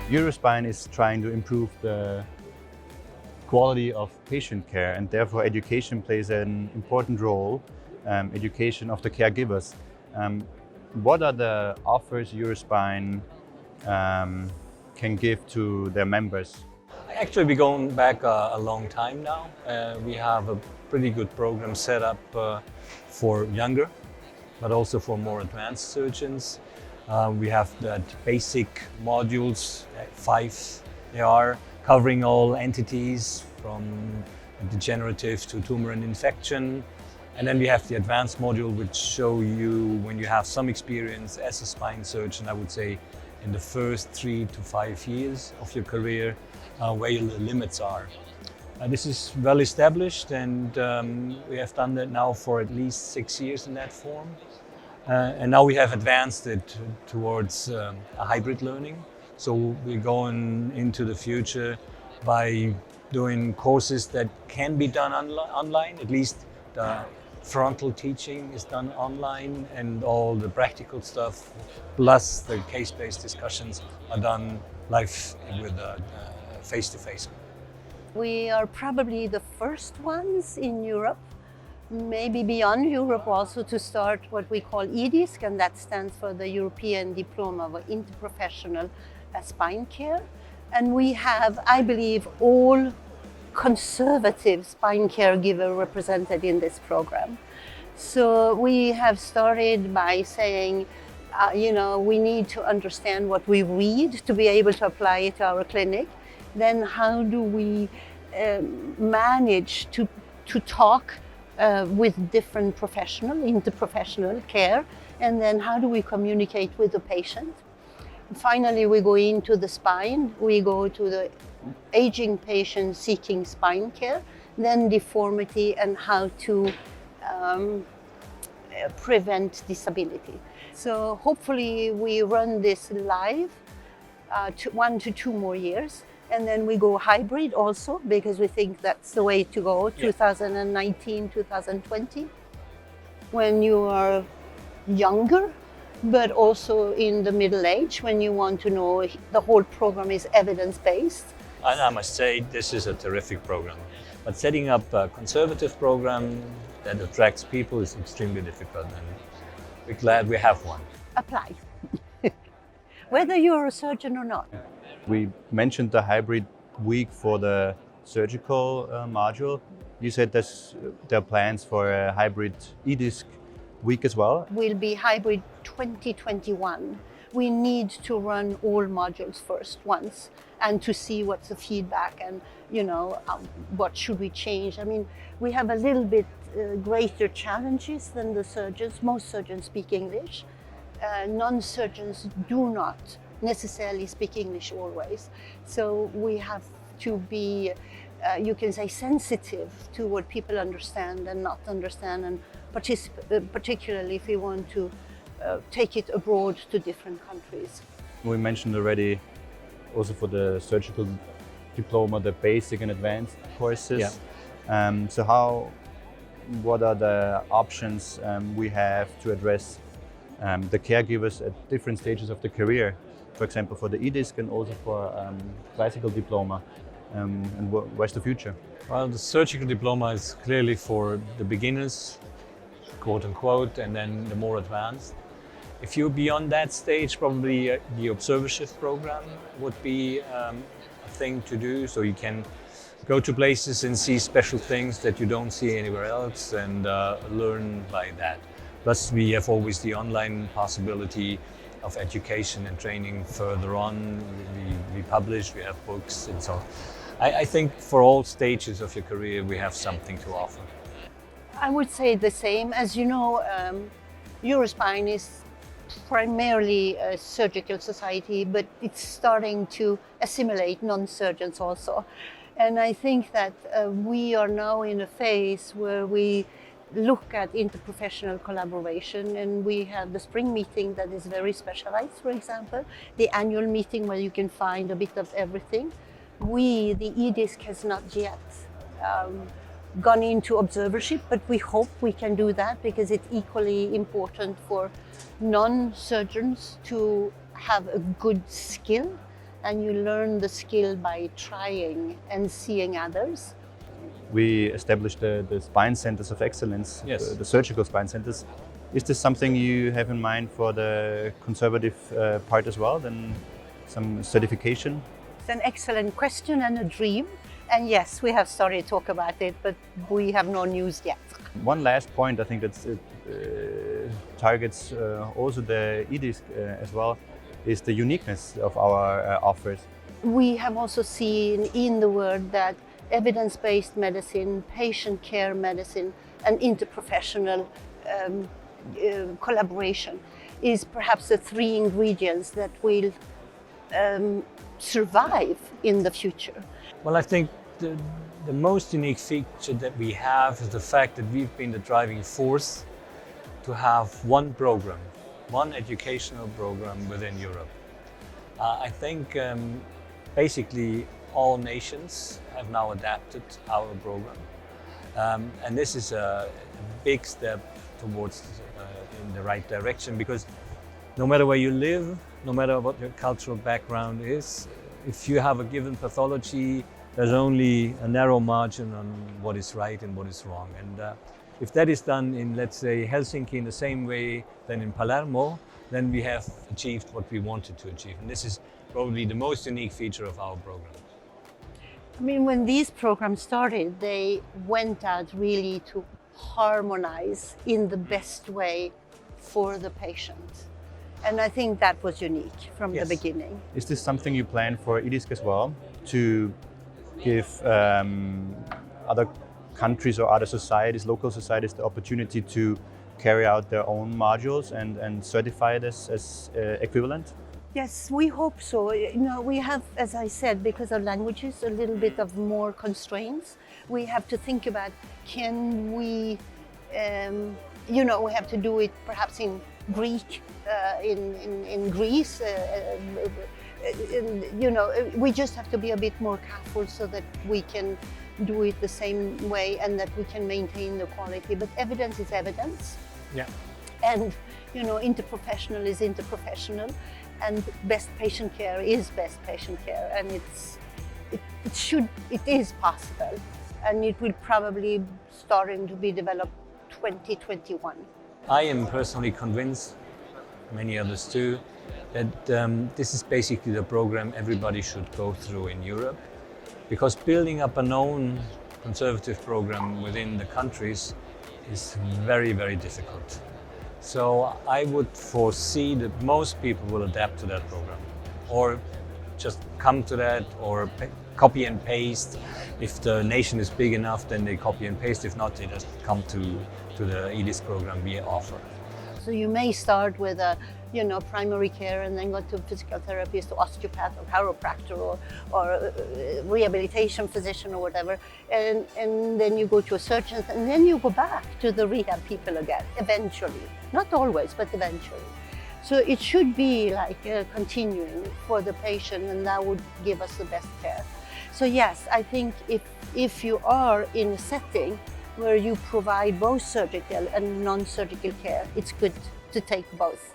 EUROSPINE is trying to improve the quality of patient care, and therefore education plays an important role, education of the caregivers. What are the offers EUROSPINE can give to their members? Actually, we're going back a long time now. We have a pretty good program set up for younger, but also for more advanced surgeons. We have that basic modules, 5 they are, covering all entities from degenerative to tumor and infection. And then we have the advanced module, which show you when you have some experience as a spine surgeon, I would say in the first 3 to 5 years of your career, where your limits are. This is well established, and we have done that now for at least 6 years in that form. And now we have advanced it towards a hybrid learning. So we're going into the future by doing courses that can be done online, at least the frontal teaching is done online, and all the practical stuff plus the case-based discussions are done live with face-to-face. We are probably the first ones in Europe, maybe beyond Europe also, to start what we call EDISC, and that stands for the European Diploma of Interprofessional Spine Care. And we have, I believe, all conservative spine caregiver represented in this program. So we have started by saying, we need to understand what we read to be able to apply it to our clinic. Then how do we manage to talk with different interprofessional care, and then how do we communicate with the patient? Finally, we go into the spine, we go to the aging patient seeking spine care, then deformity and how to prevent disability. So hopefully we run this live 1 to 2 more years, and then we go hybrid also, because we think that's the way to go, 2019, 2020, when you are younger, but also in the middle age, when you want to know the whole program is evidence-based. And I must say, this is a terrific program. But setting up a conservative program that attracts people is extremely difficult, and we're glad we have one. Apply, whether you're a surgeon or not. We mentioned the hybrid week for the surgical module. You said there are plans for a hybrid EDISC week as well? Will be hybrid 2021. We need to run all modules first once, and to see what's the feedback, and what should we change. I mean, we have a little bit greater challenges than the surgeons. Most surgeons speak English. Non-surgeons do not necessarily speak English always. So we have to be, you can say, sensitive to what people understand and not understand, and particularly if we want to take it abroad to different countries. We mentioned already also for the surgical diploma, the basic and advanced courses. Yeah. So what are the options we have to address the caregivers at different stages of the career? For example, for the EDISC and also for classical diploma, and where's the future? Well, the surgical diploma is clearly for the beginners, quote unquote, and then the more advanced. If you're beyond that stage, probably the observership program would be a thing to do, so you can go to places and see special things that you don't see anywhere else, and learn by that. Plus, we have always the online possibility of education and training further on. We publish, we have books, and so I think for all stages of your career we have something to offer. I would say the same. As you know, EUROSPINE is primarily a surgical society, but it's starting to assimilate non-surgeons also. And I think that we are now in a phase where we look at interprofessional collaboration, and we have the spring meeting that is very specialized, for example, the annual meeting where you can find a bit of everything. The EDISC has not yet gone into observership, but we hope we can do that, because it's equally important for non-surgeons to have a good skill and you learn the skill by trying and seeing others. We established the spine centers of excellence, Yes. the surgical spine centers. Is this something you have in mind for the conservative part as well, then some certification? It's an excellent question and a dream. And yes, we have started to talk about it, but we have no news yet. One last point, I think that targets also the EDISC as well, is the uniqueness of our offers. We have also seen in the world that evidence-based medicine, patient care medicine, and interprofessional collaboration is perhaps the three ingredients that will survive in the future. Well, I think the most unique feature that we have is the fact that we've been the driving force to have one program, one educational program within Europe. I think basically all nations have now adapted our program. And this is a big step towards in the right direction, because no matter where you live, no matter what your cultural background is, if you have a given pathology, there's only a narrow margin on what is right and what is wrong. And if that is done in, let's say, Helsinki in the same way than in Palermo, then we have achieved what we wanted to achieve. And this is probably the most unique feature of our program. I mean, when these programs started, they went out really to harmonize in the best way for the patient. And I think that was unique from the beginning. Is this something you plan for EDISC as well, to give other countries or other societies, local societies, the opportunity to carry out their own modules and certify this as equivalent? Yes, we hope so. You know, we have, as I said, because of languages, a little bit of more constraints. We have to think about, can we, we have to do it perhaps in Greek, in Greece. We just have to be a bit more careful so that we can do it the same way and that we can maintain the quality. But evidence is evidence. Yeah. And, interprofessional is interprofessional. And best patient care is best patient care, and it is possible, and it will probably starting to be developed 2021. I am personally convinced, many others too, that this is basically the program everybody should go through in Europe, because building up a known conservative program within the countries is very, very difficult. So I would foresee that most people will adapt to that program, or just come to that, or copy and paste. If the nation is big enough, then they copy and paste. If not, they just come to the EDISC program we offer. So you may start with primary care and then go to physical therapist or osteopath or chiropractor or rehabilitation physician or whatever. And then you go to a surgeon and then you go back to the rehab people again, eventually. Not always, but eventually. So it should be like continuing for the patient, and that would give us the best care. So yes, I think if you are in a setting where you provide both surgical and non-surgical care, it's good to take both.